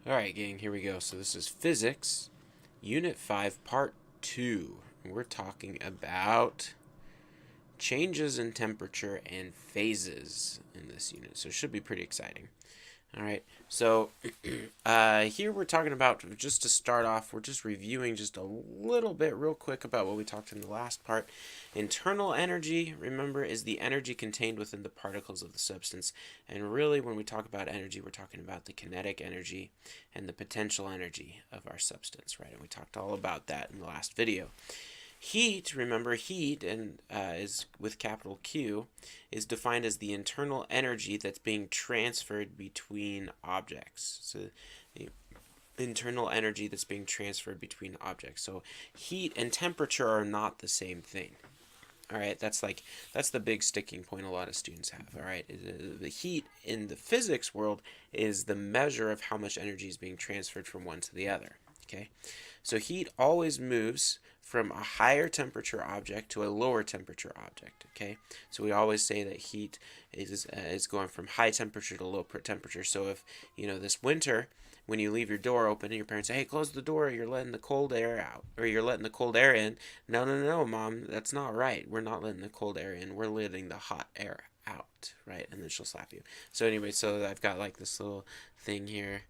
Alright, gang, here we go. So this is Physics, Unit 5, Part 2. And we're talking about changes in temperature and phases in this unit. So it should be pretty exciting. Alright, so here we're talking about, just to start off, we're just reviewing just a little bit real quick about what we talked in the last part. Internal energy, remember, is the energy contained within the particles of the substance. And really, when we talk about energy, we're talking about the kinetic energy and the potential energy of our substance, right? And we talked all about that in the last video. Heat, remember, heat and is with capital Q, is defined as the internal energy that's being transferred between objects. So the internal energy that's being transferred between objects. So heat and temperature are not the same thing. All right, that's the big sticking point a lot of students have. All right, the heat in the physics world is the measure of how much energy is being transferred from one to the other. Okay, so heat always moves from a higher temperature object to a lower temperature object. Okay, so we always say that heat is going from high temperature to low temperature. So if this winter, when you leave your door open and your parents say, hey, close the door, you're letting the cold air out, or you're letting the cold air in. No, no, no, Mom, that's not right. We're not letting the cold air in. We're letting the hot air out, right? And then she'll slap you. So anyway, so I've got like this little thing here,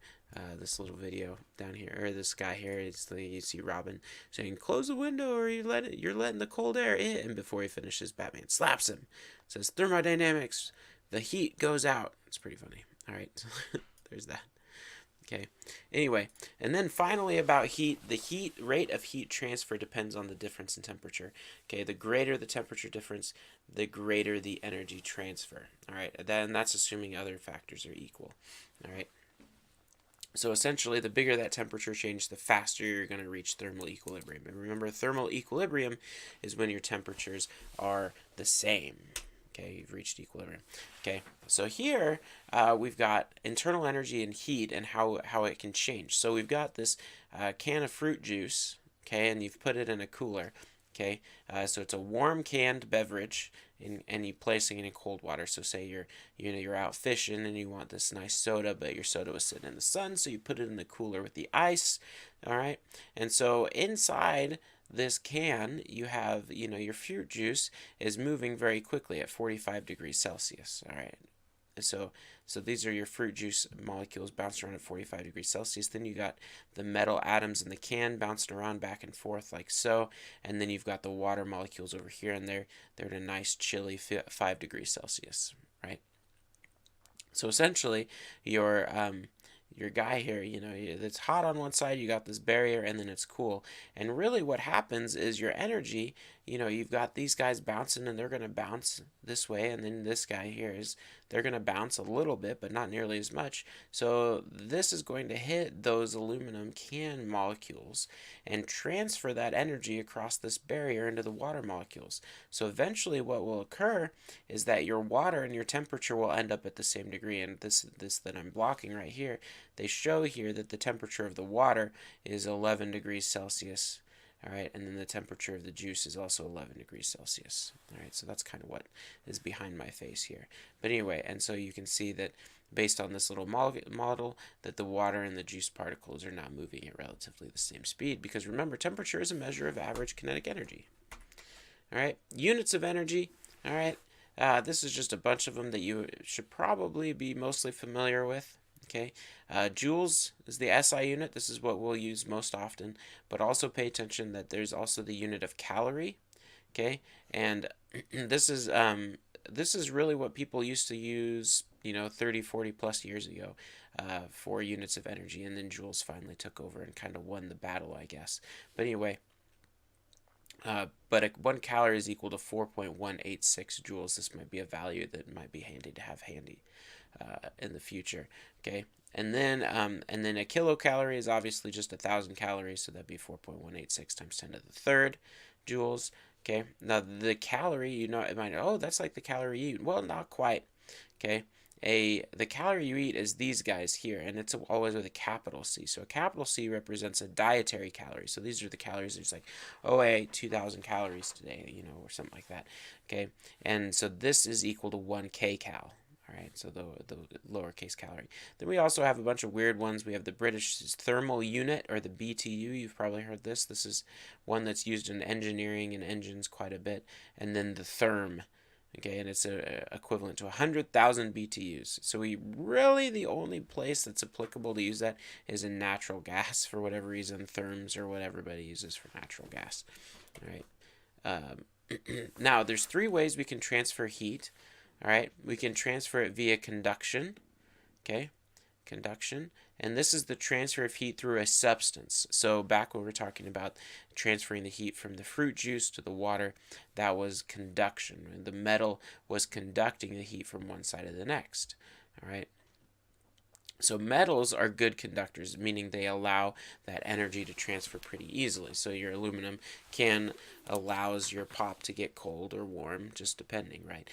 this little video down here, or this guy here. You see Robin saying, close the window or you're letting the cold air in. And before he finishes, Batman slaps him. Says, thermodynamics, the heat goes out. It's pretty funny. All right, there's that. Okay, anyway, and then finally about heat, the rate of heat transfer depends on the difference in temperature. Okay, the greater the temperature difference, the greater the energy transfer. All right, then that's assuming other factors are equal. All right, so essentially the bigger that temperature change, the faster you're going to reach thermal equilibrium. And remember, thermal equilibrium is when your temperatures are the same. Okay, you've reached equilibrium. Okay, so here we've got internal energy and heat and how it can change. So we've got this can of fruit juice, okay, and you've put it in a cooler. Okay, so it's a warm canned beverage, and you're placing it in cold water. So say you're out fishing and you want this nice soda, but your soda was sitting in the sun, so you put it in the cooler with the ice. All right, and so inside this can, you have, your fruit juice is moving very quickly at 45 degrees Celsius. All right. So these are your fruit juice molecules bouncing around at 45 degrees Celsius. Then you got the metal atoms in the can bouncing around back and forth like so. And then you've got the water molecules over here, and they're at a nice chilly 5 degrees Celsius, right? So essentially, your guy here, it's hot on one side, you got this barrier, and then it's cool. And really what happens is your energy, you've got these guys bouncing, and they're going to bounce this way, and then this guy here they're going to bounce a little bit, but not nearly as much. So this is going to hit those aluminum can molecules and transfer that energy across this barrier into the water molecules. So eventually what will occur is that your water and your temperature will end up at the same degree. And this that I'm blocking right here, they show here that the temperature of the water is 11 degrees Celsius. All right, and then the temperature of the juice is also 11 degrees Celsius. All right, so that's kind of what is behind my face here. But anyway, and so you can see that based on this little model, that the water and the juice particles are now moving at relatively the same speed, because remember, temperature is a measure of average kinetic energy. All right, units of energy. All right, this is just a bunch of them that you should probably be mostly familiar with. Okay, joules is the SI unit. This is what we'll use most often, but also pay attention that there's also the unit of calorie. Okay, and this is really what people used to use, 30, 40 plus years ago, for units of energy, and then joules finally took over and kind of won the battle, I guess. But anyway. But 1 calorie is equal to 4.186 joules. This might be a value that might be handy to have handy in the future. Okay, and then a kilocalorie is obviously just 1,000 calories, so that'd be 4.186 times 10 to the third joules. Okay, now the calorie, it might, oh, that's like the calorie you eat. Well, not quite. Okay, the calorie you eat is these guys here, and it's always with a capital C. So a capital C represents a dietary calorie. So these are the calories. It's like, oh, I ate 2,000 calories today, or something like that. Okay, and so this is equal to 1 kcal. All right, so the lowercase calorie. Then we also have a bunch of weird ones. We have the British thermal unit, or the BTU. You've probably heard this. This is one that's used in engineering and engines quite a bit. And then the therm, okay, and it's equivalent to 100,000 BTUs. So the only place that's applicable to use that is in natural gas for whatever reason. Therms are what everybody uses for natural gas. All right. Now, there's 3 ways we can transfer heat. All right, we can transfer it via conduction, okay, conduction, and this is the transfer of heat through a substance. So back when we were talking about transferring the heat from the fruit juice to the water, that was conduction. The metal was conducting the heat from one side to the next, all right. So metals are good conductors, meaning they allow that energy to transfer pretty easily. So your aluminum allows your pop to get cold or warm, just depending, right?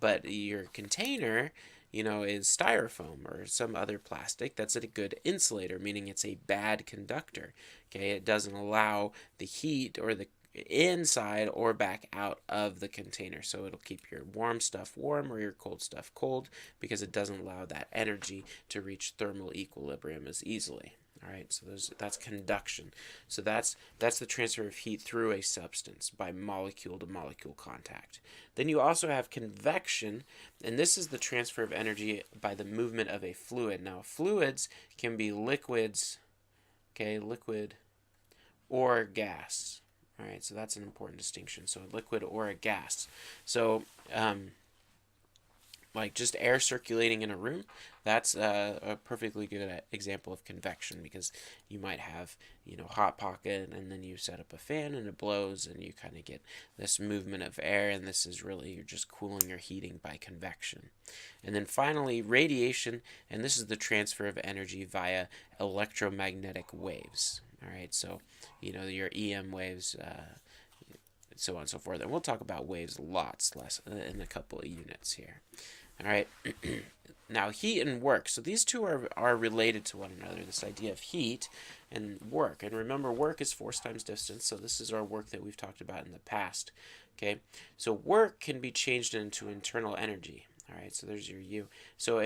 But your container, is styrofoam or some other plastic that's a good insulator, meaning it's a bad conductor. Okay, it doesn't allow the heat or the inside or back out of the container, so it'll keep your warm stuff warm or your cold stuff cold, because it doesn't allow that energy to reach thermal equilibrium as easily. All right, so that's conduction. So that's the transfer of heat through a substance by molecule to molecule contact. Then you also have convection, and this is the transfer of energy by the movement of a fluid. Now, fluids can be liquids, okay, liquid or gas. All right, so that's an important distinction. So a liquid or a gas. So like just air circulating in a room, that's a perfectly good example of convection, because you might have, hot pocket, and then you set up a fan and it blows and you kind of get this movement of air, and this is really, you're just cooling or heating by convection. And then finally, radiation, and this is the transfer of energy via electromagnetic waves. All right, so your EM waves, so on and so forth. And we'll talk about waves lots less in a couple of units here. All right. Now, heat and work. So these two are related to one another, this idea of heat and work. And remember, work is force times distance, so this is our work that we've talked about in the past. Okay, so work can be changed into internal energy. All right, so there's your U. So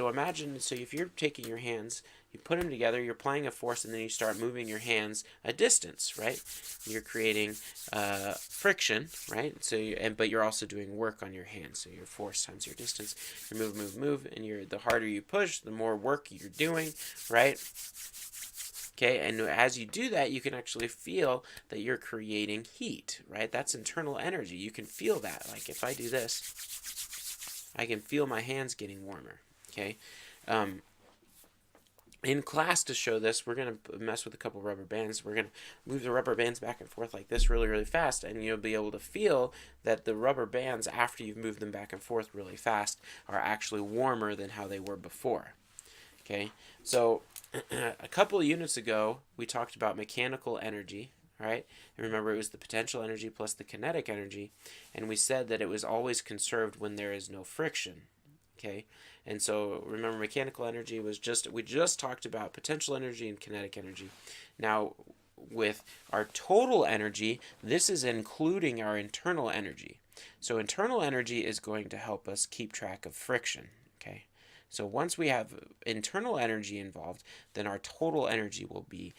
imagine, if you're taking your hands, you put them together, you're applying a force, and then you start moving your hands a distance, right? You're creating friction, right? But you're also doing work on your hands. So your force times your distance. You move, and the harder you push, the more work you're doing, right? Okay, and as you do that, you can actually feel that you're creating heat, right? That's internal energy. You can feel that. Like if I do this, I can feel my hands getting warmer, okay? In class, to show this, we're going to mess with a couple rubber bands. We're going to move the rubber bands back and forth like this really, really fast, and you'll be able to feel that the rubber bands, after you've moved them back and forth really fast, are actually warmer than how they were before, okay? So a couple of units ago, we talked about mechanical energy, right? And remember, it was the potential energy plus the kinetic energy, and we said that it was always conserved when there is no friction, okay? And so remember, mechanical energy was we just talked about potential energy and kinetic energy. Now, with our total energy, this is including our internal energy. So internal energy is going to help us keep track of friction, okay? So once we have internal energy involved, then our total energy will be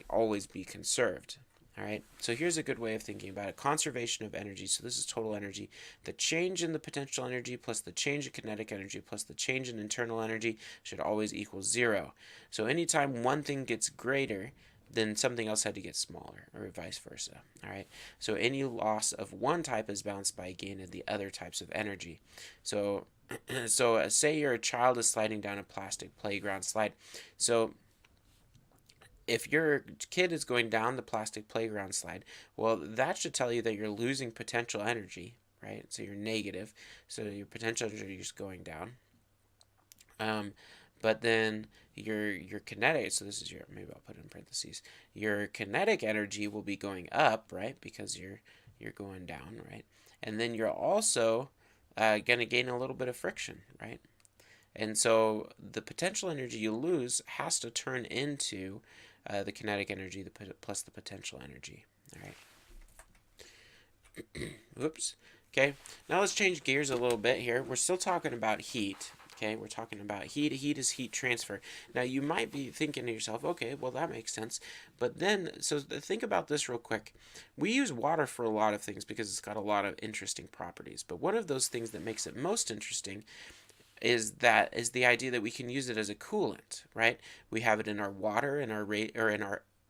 always be conserved. All right, so here's a good way of thinking about it. Conservation of energy. So this is total energy. The change in the potential energy plus the change in kinetic energy plus the change in internal energy should always equal 0. So anytime one thing gets greater, then something else had to get smaller, or vice versa. All right, so any loss of one type is balanced by a gain of the other types of energy. So say your child is sliding down a plastic playground slide. So if your kid is going down the plastic playground slide, well, that should tell you that you're losing potential energy, right? So you're negative. So your potential energy is going down. But then your kinetic, so this is maybe I'll put it in parentheses. Your kinetic energy will be going up, right? Because you're going down, right? And then you're also going to gain a little bit of friction, right? And so the potential energy you lose has to turn into the kinetic energy plus the potential energy. All right. Whoops. Okay, now let's change gears a little bit here. We're still talking about heat. Okay, we're talking about heat. Heat is heat transfer. Now you might be thinking to yourself, okay, well that makes sense. But then, so think about this real quick. We use water for a lot of things because it's got a lot of interesting properties. But one of those things that makes it most interesting is the idea that we can use it as a coolant, right? We have it in our water, in our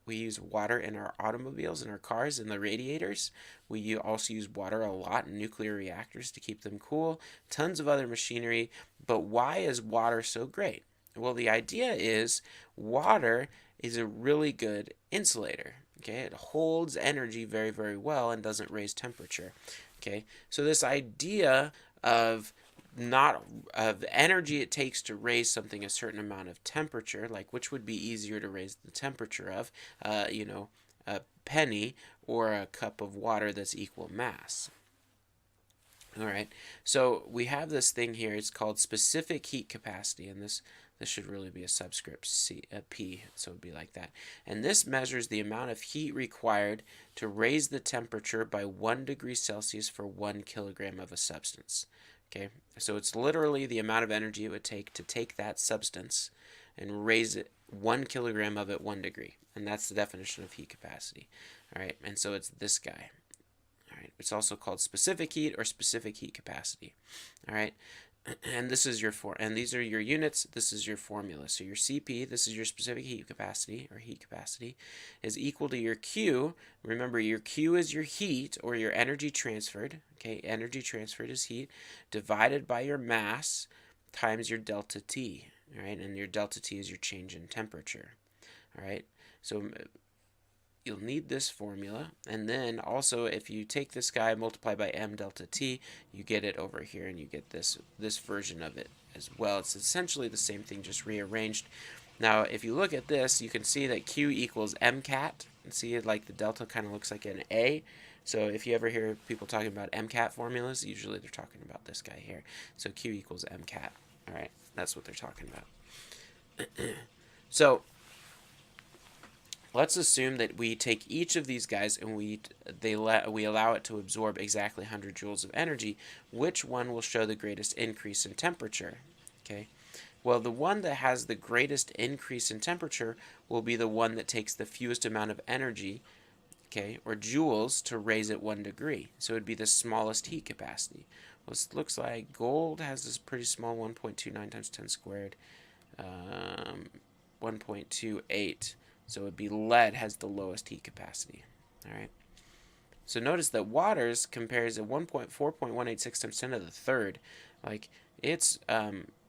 we use water in our automobiles, in our cars, in the radiators. We also use water a lot in nuclear reactors to keep them cool. Tons of other machinery. But why is water so great? Well, the idea is water is a really good insulator. Okay, it holds energy very, very well and doesn't raise temperature. Okay, so this idea of not of the energy it takes to raise something a certain amount of temperature, like which would be easier to raise the temperature of, a penny or a cup of water that's equal mass. All right, so we have this thing here. It's called specific heat capacity, and this should really be a subscript P, so it would be like that. And this measures the amount of heat required to raise the temperature by 1 degree Celsius for 1 kilogram of a substance. Okay, so it's literally the amount of energy it would take to take that substance and raise it 1 kilogram of it 1 degree. And that's the definition of heat capacity. All right, and so it's this guy. All right, it's also called specific heat or specific heat capacity. All right, and this is and these are your units. This is your formula. So your CP, this is your specific heat capacity or heat capacity, is equal to your Q. Remember, your Q is your heat or your energy transferred. Okay, energy transferred is heat divided by your mass times your delta T. All right, and your delta T is your change in temperature. All right, so you'll need this formula, and then also if you take this guy, multiply by m delta T, you get it over here, and you get this version of it as well. It's essentially the same thing, just rearranged. Now, if you look at this, you can see that Q equals MCAT. And see it like the delta kind of looks like an A. So if you ever hear people talking about MCAT formulas, usually they're talking about this guy here. So Q equals MCAT. All right, that's what they're talking about. So let's assume that we take each of these guys and we allow it to absorb exactly 100 joules of energy. Which one will show the greatest increase in temperature? Okay. Well, the one that has the greatest increase in temperature will be the one that takes the fewest amount of energy, okay, or joules to raise it 1 degree. So it would be the smallest heat capacity. Well, it looks like gold has this pretty small 1.29 times 10 squared, 1.28. So it would be lead has the lowest heat capacity. All right. So notice that waters compares at 4.186 times 10 to the third. Like it's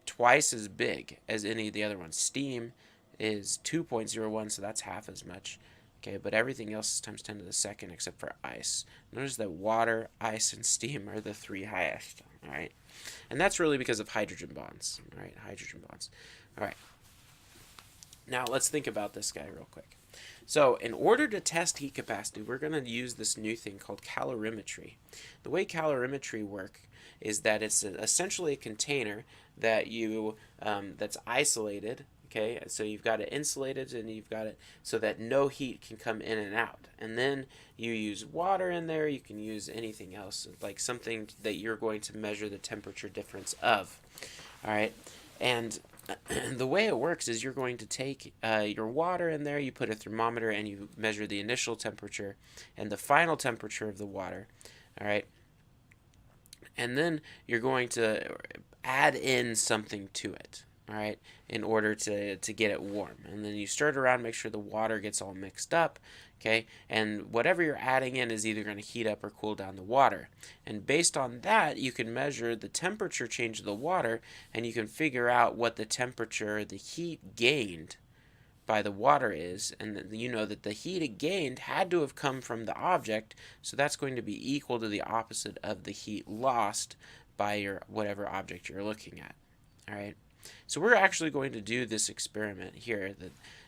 twice as big as any of the other ones. Steam is 2.01, so that's half as much. Okay, but everything else is times 10 to the second except for ice. Notice that water, ice, and steam are the 3 highest. All right, and that's really because of hydrogen bonds. All right, hydrogen bonds. All right. Now let's think about this guy real quick. So in order to test heat capacity, we're going to use this new thing called calorimetry. The way calorimetry works is that it's essentially a container that that's isolated. Okay, so you've got it insulated and you've got it so that no heat can come in and out. And then you use water in there. You can use anything else, like something that you're going to measure the temperature difference of. All right, and the way it works is you're going to take your water in there, you put a thermometer, and you measure the initial temperature and the final temperature of the water. All right, and then you're going to add in something to it. All right, in order to get it warm. And then you stir it around, make sure the water gets all mixed up, okay? And whatever you're adding in is either going to heat up or cool down the water. And based on that, you can measure the temperature change of the water, and you can figure out what the temperature, the heat gained by the water is, and you know that the heat it gained had to have come from the object, so that's going to be equal to the opposite of the heat lost by your whatever object you're looking at. All right. So we're actually going to do this experiment here,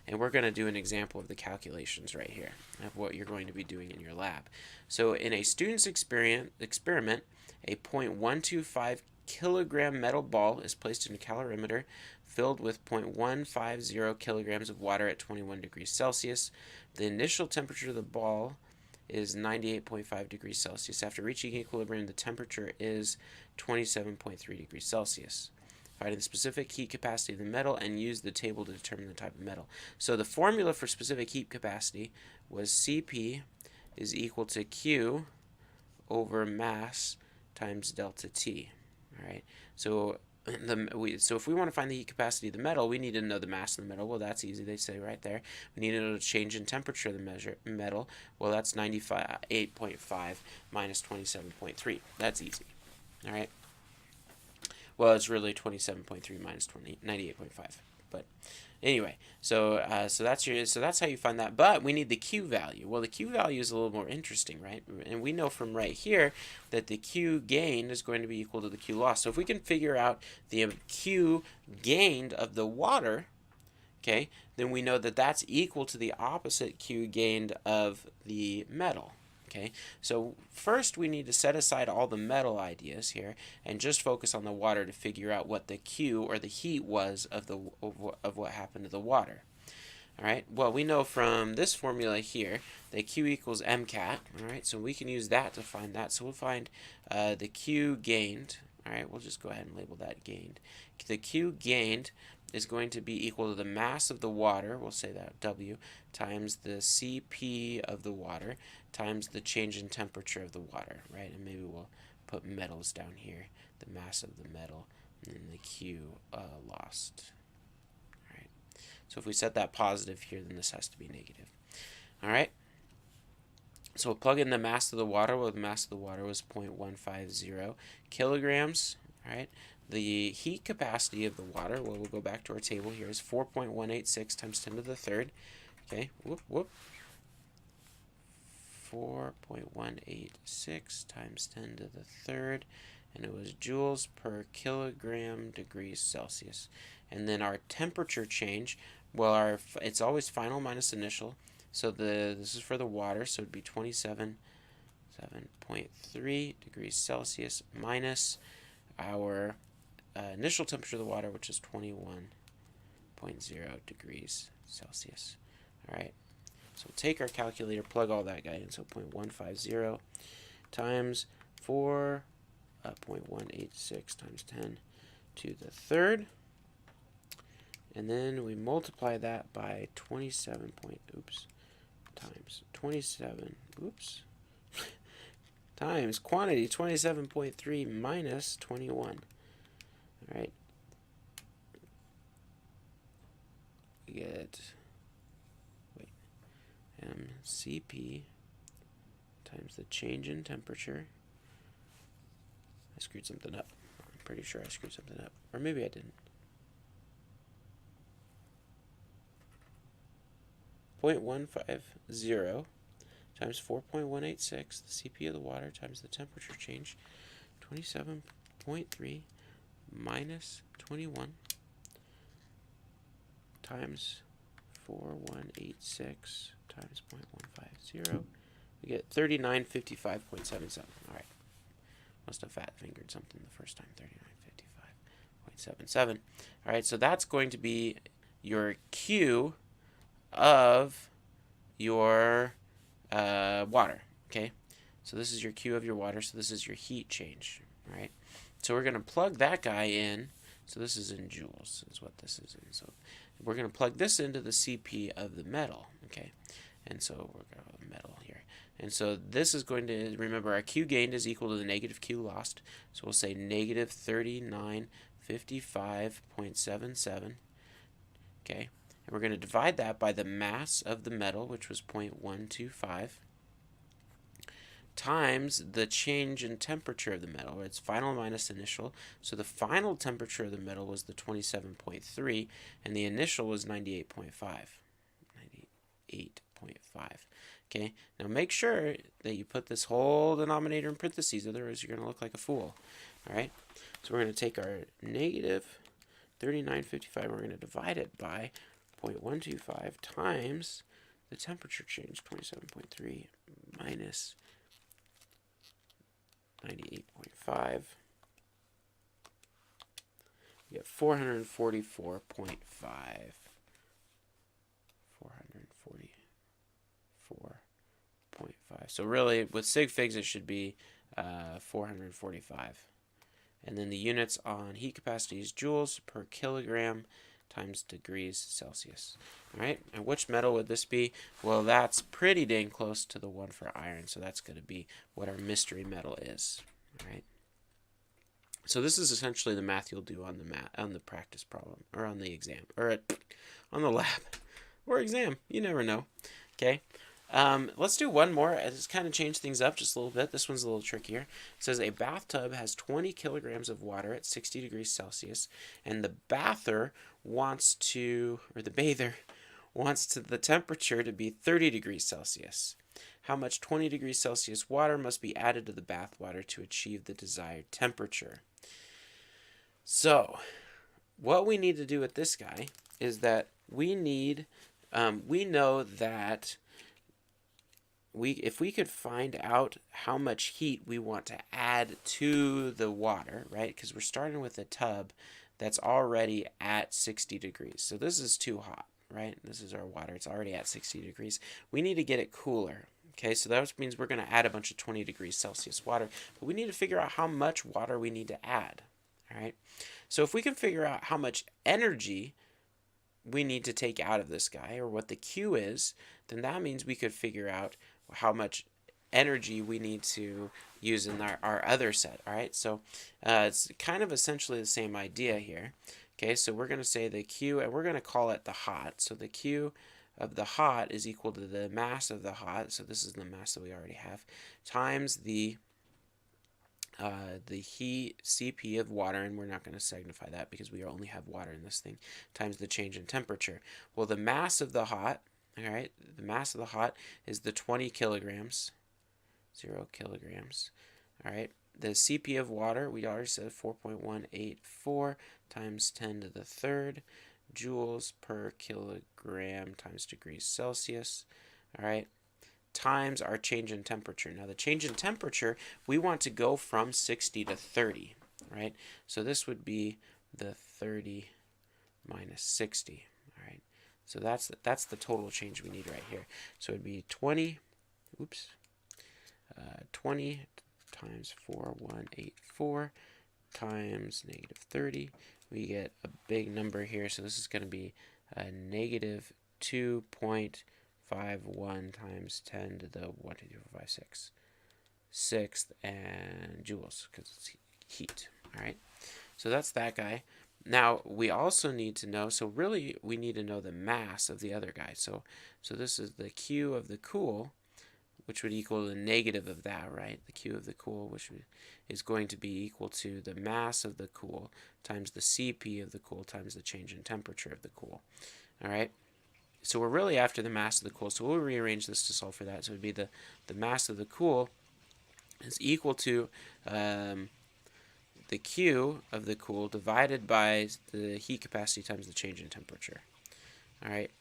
and we're going to do an example of the calculations right here of what you're going to be doing in your lab. So in a student's experiment, a 0.125 kilogram metal ball is placed in a calorimeter filled with 0.150 kilograms of water at 21 degrees Celsius. The initial temperature of the ball is 98.5 degrees Celsius. After reaching equilibrium, the temperature is 27.3 degrees Celsius. Find the specific heat capacity of the metal and use the table to determine the type of metal. So the formula for specific heat capacity was Cp is equal to Q over mass times delta T. All right. So if we want to find the heat capacity of the metal, we need to know the mass of the metal. Well, that's easy. They say right there. We need to know the change in temperature of the metal. Well, that's 98.5 minus 27.3. That's easy. All right. Well, it's really 27.3 minus 98.5. But anyway, so that's how you find that. But we need the Q value. Well, the Q value is a little more interesting, right? And we know from right here that the Q gained is going to be equal to the Q lost. So if we can figure out the Q gained of the water, okay, then we know that that's equal to the opposite Q gained of the metal. Okay, so first we need to set aside all the metal ideas here and just focus on the water to figure out what the Q or the heat was of what happened to the water. All right, well, we know from this formula here that Q equals MCAT. All right, so we can use that to find that. So we'll find the Q gained. All right, we'll just go ahead and label that gained. The Q gained is going to be equal to the mass of the water, we'll say that W, times the Cp of the water, times the change in temperature of the water, right? And maybe we'll put metals down here, the mass of the metal, and then the Q lost. All right. So if we set that positive here, then this has to be negative. All right. So we'll plug in the mass of the water. Well, the mass of the water was 0.150 kilograms, all right? The heat capacity of the water, well, we'll go back to our table here, is 4.186 times 10 to the third. Okay, 4.186 times 10 to the third, and it was joules per kilogram degrees Celsius. And then our temperature change, well, it's always final minus initial. So this is for the water, so it'd be 27.3 degrees Celsius minus our initial temperature of the water, which is 21.0 degrees Celsius. All right, so we'll take our calculator, plug all that guy in, so 0.150 times 4.186 times 10 to the third, and then we multiply that by 27 times 27, times quantity 27.3 minus 21. All right, we get Cp times the change in temperature. I screwed something up. I'm pretty sure I screwed something up, or maybe I didn't. 0.150 times 4.186, the Cp of the water, times the temperature change, 27.3 minus 21 times 4186 times 0.150. We get 3955.77. All right. Must have fat fingered something the first time. 3955.77. All right, so that's going to be your Q of your water. Okay, so this is your Q of your water, so this is your heat change. All right, so we're going to plug that guy in. So this is in joules is what this is in. So we're going to plug this into the Cp of the metal. Okay, and so we're going to have metal here. And so this is going to, remember, our Q gained is equal to the negative Q lost. So we'll say negative 3955.77. Okay, and we're going to divide that by the mass of the metal, which was 0.125, times the change in temperature of the metal. It's final minus initial. So the final temperature of the metal was the 27.3, and the initial was 98.5. 98.5. Okay, now make sure that you put this whole denominator in parentheses, otherwise you're going to look like a fool. All right, so we're going to take our negative 3955, we're going to divide it by 0.125 times the temperature change, 27.3 minus 98.5. We get 444.5. 444.5. So really, with sig figs, it should be 445. And then the units on heat capacity is joules per kilogram times degrees Celsius. All right, and which metal would this be? Well, that's pretty dang close to the one for iron, so that's going to be what our mystery metal is. All right. So this is essentially the math you'll do on the practice problem, or on the exam, or on the lab, or exam. You never know. Okay. Let's do one more. It's kind of changed things up just a little bit. This one's a little trickier. It says a bathtub has 20 kilograms of water at 60 degrees Celsius, and the bather wants to, or the bather wants the temperature to be 30 degrees Celsius. How much 20 degrees Celsius water must be added to the bath water to achieve the desired temperature? So, what we need to do with this guy is that we know that if we could find out how much heat we want to add to the water, right? Because we're starting with a tub that's already at 60 degrees. So this is too hot, right? This is our water. It's already at 60 degrees. We need to get it cooler. Okay, so that means we're going to add a bunch of 20 degrees Celsius water. But we need to figure out how much water we need to add. All right. So if we can figure out how much energy we need to take out of this guy, or what the Q is, then that means we could figure out how much energy we need to use in our other set. All right, so it's kind of essentially the same idea here. Okay, so we're going to say the Q, and we're going to call it the hot. So the Q of the hot is equal to the mass of the hot, so this is the mass that we already have, times the heat Cp of water, and we're not going to signify that because we only have water in this thing, times the change in temperature. Well, the mass of the hot, all right, the mass of the hot is the 20 kilograms, 0 kilograms, all right. The Cp of water, we already said 4.184 times 10 to the third joules per kilogram times degrees Celsius, all right, times our change in temperature. Now the change in temperature, we want to go from 60 to 30, right? So this would be the 30 minus 60, all right? So that's the total change we need right here. So it would be 20 times 4184 times negative 30. We get a big number here, so this is going to be a negative 2.51 times 10 to the 1, 2, 3, 4, 5, 6. Sixth, and joules, because it's heat. All right, so that's that guy. Now, we also need to know, so really we need to know the mass of the other guy. So this is the Q of the cool, which would equal the negative of that, right? The Q of the cool, which is going to be equal to the mass of the cool times the Cp of the cool times the change in temperature of the cool. All right? So we're really after the mass of the cool. So we'll rearrange this to solve for that. So it would be the mass of the cool is equal to the Q of the cool divided by the heat capacity times the change in temperature. All right.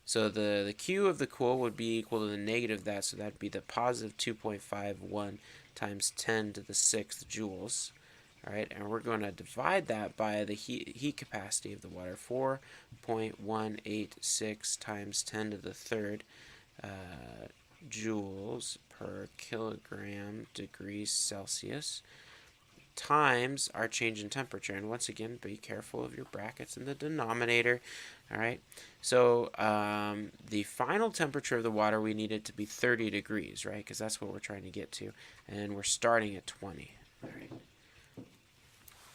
So the Q of the cool would be equal to the negative of that, so that would be the positive 2.51 times 10 to the 6th joules. All right, and we're going to divide that by the heat capacity of the water, 4.186 times 10 to the third joules per kilogram degrees Celsius, times our change in temperature. And once again, be careful of your brackets in the denominator. All right, so the final temperature of the water, we need it to be 30 degrees, right? Because that's what we're trying to get to, and we're starting at 20. All right.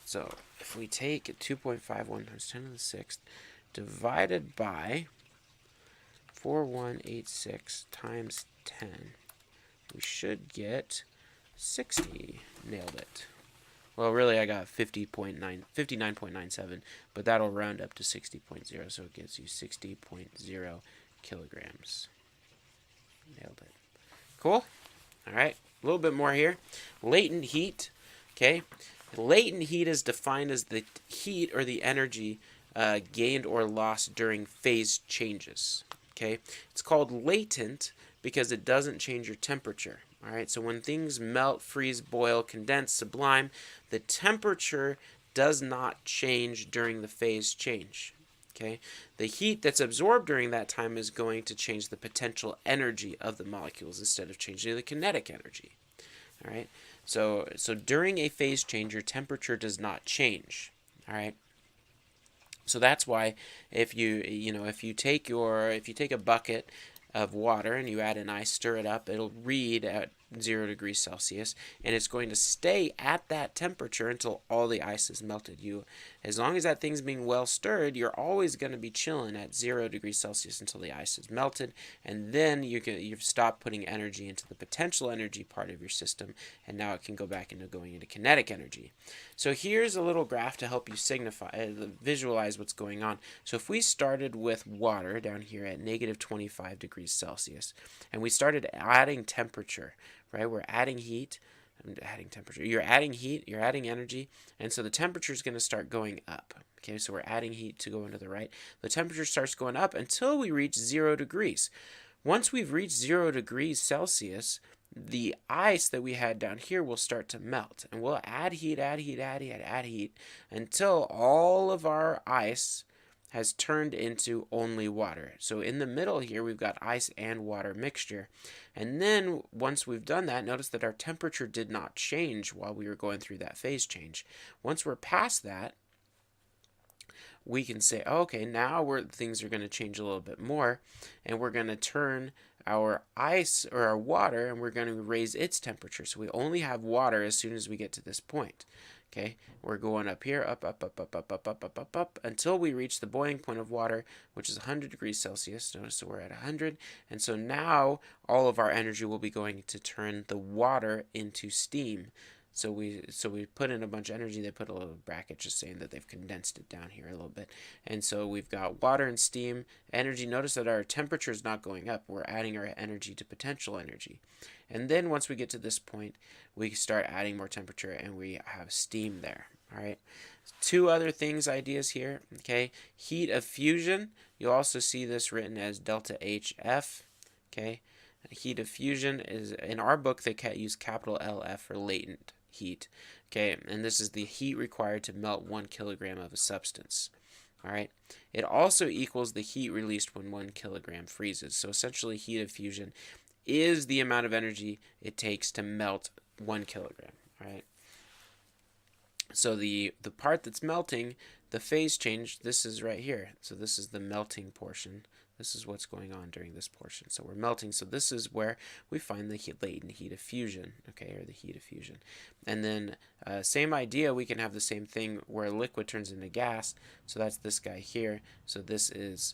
So if we take 2.51 times 10 to the 6th divided by 4186 times 10, we should get 60. Nailed it. Well, really, I got 59.97, but that'll round up to 60.0, so it gives you 60.0 kilograms. Nailed it. Cool. All right, a little bit more here. Latent heat. Okay. Latent heat is defined as the heat or the energy gained or lost during phase changes. Okay, it's called latent because it doesn't change your temperature. All right, so when things melt, freeze, boil, condense, sublime, the temperature does not change during the phase change. Okay, the heat that's absorbed during that time is going to change the potential energy of the molecules instead of changing the kinetic energy. All right, so during a phase change, your temperature does not change. All right, so that's why if you take a bucket of water and you add an ice, stir it up, it'll read at 0 degrees Celsius, and it's going to stay at that temperature until all the ice is melted. As long as that thing's being well stirred, you're always going to be chilling at 0 degrees Celsius until the ice is melted, and then you've stopped putting energy into the potential energy part of your system, and now it can go back into going into kinetic energy. So here's a little graph to help you visualize what's going on. So if we started with water down here at negative 25 degrees Celsius, and we started adding temperature, right? We're adding heat, adding temperature. You're adding heat, you're adding energy, and so the temperature is going to start going up. Okay, so we're adding heat to go into the right. The temperature starts going up until we reach 0 degrees. Once we've reached 0 degrees Celsius, the ice that we had down here will start to melt, and we'll add heat, add heat, add heat, add heat until all of our ice has turned into only water. So in the middle here, we've got ice and water mixture. And then once we've done that, notice that our temperature did not change while we were going through that phase change. Once we're past that, we can say, okay, now things are going to change a little bit more, and we're going to turn our ice or our water, and we're going to raise its temperature. So we only have water as soon as we get to this point. Okay, we're going up here, up, up, up, up, up, up, up, up, up, up, until we reach the boiling point of water, which is 100 degrees Celsius. Notice that we're at 100, and so now all of our energy will be going to turn the water into steam. So we put in a bunch of energy. They put a little bracket just saying that they've condensed it down here a little bit. And so we've got water and steam energy. Notice that our temperature is not going up. We're adding our energy to potential energy. And then once we get to this point, we start adding more temperature and we have steam there. All right. Two other ideas here. Okay. Heat of fusion. You'll also see this written as delta HF. Okay. Heat of fusion is, in our book, they use capital LF for latent heat. Okay, and this is the heat required to melt 1 kilogram of a substance. All right, it also equals the heat released when 1 kilogram freezes. So essentially, heat of fusion is the amount of energy it takes to melt 1 kilogram. All right. So the part that's melting, the phase change, this is right here. So this is the melting portion. This is what's going on during this portion. So we're melting. So this is where we find the latent heat of fusion, okay, or the heat of fusion. And then same idea, we can have the same thing where liquid turns into gas. So that's this guy here. So this is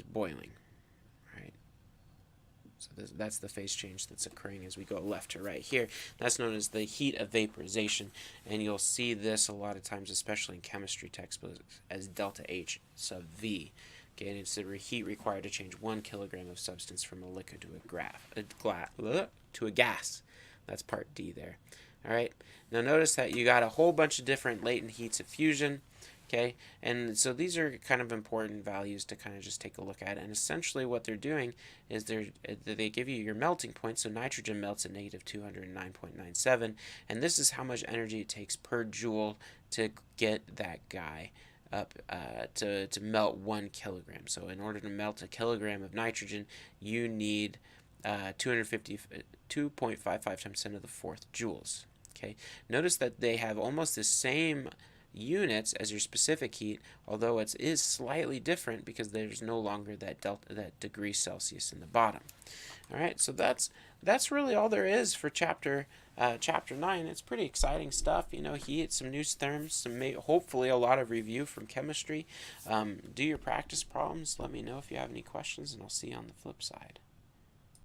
boiling, right? So that's the phase change that's occurring as we go left to right here. That's known as the heat of vaporization, and you'll see this a lot of times, especially in chemistry textbooks, as delta H sub V. Okay, and it's the heat required to change 1 kilogram of substance from a liquid to a gas. That's part D there. All right. Now notice that you got a whole bunch of different latent heats of fusion. Okay, and so these are kind of important values to kind of just take a look at. And essentially what they're doing is they give you your melting point. So nitrogen melts at negative 209.97, and this is how much energy it takes per joule to get that guy up to melt 1 kilogram. So in order to melt a kilogram of nitrogen, you need 2.55 times 10 to the 4th joules. Okay, notice that they have almost the same units as your specific heat, although it is slightly different because there's no longer that degree Celsius in the bottom. All right, so that's really all there is for chapter 9. It's pretty exciting stuff, heat, some new terms, hopefully a lot of review from chemistry. Do your practice problems. Let me know if you have any questions, and I'll see you on the flip side.